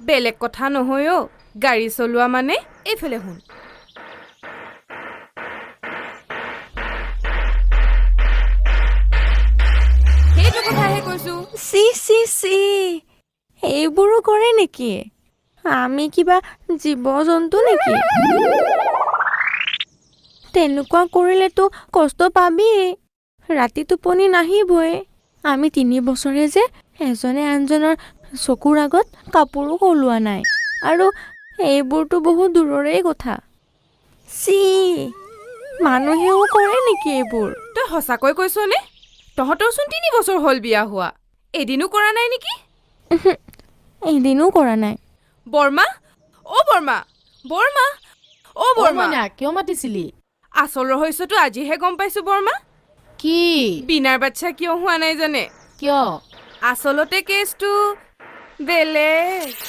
বেলেগ কথা নহয় অ' গাড়ী চলোৱা মানে এইফালে শুন সেইটো কথাহে কৈছো চি এইবোৰো কৰে নেকি আমি কিবা জীৱ-জন্তু নেকি তেনেকুৱা কৰিলেতো কষ্ট পাবিয়ে ৰাতি টোপনি নাহিবই আমি 3 বছৰে যে এজনে আনজনৰ চকুৰ আগত কাপোৰো সলোৱা নাই আৰু এইবোৰতো বহুত দূৰৰে কথা চি মানুহেও কৰে নেকি এইবোৰ তই সঁচাকৈ কৈছনে তহঁতৰচোন 3 বছৰ হ'ল বিয়া হোৱা এদিনো কৰা নাই নেকি এদিনো কৰা নাই বৰ্মা অ' বৰ্মা বৰ্মা অ' বৰ্মা মইনা কিয় মাতিছিলি আচল ৰহস্যটো আজিহে গম পাইছো বৰ্মা কি বিনাৰ বাচ্চা কিয় হোৱা নাই জানে কিয় আচলতে কেছটো বেলেগ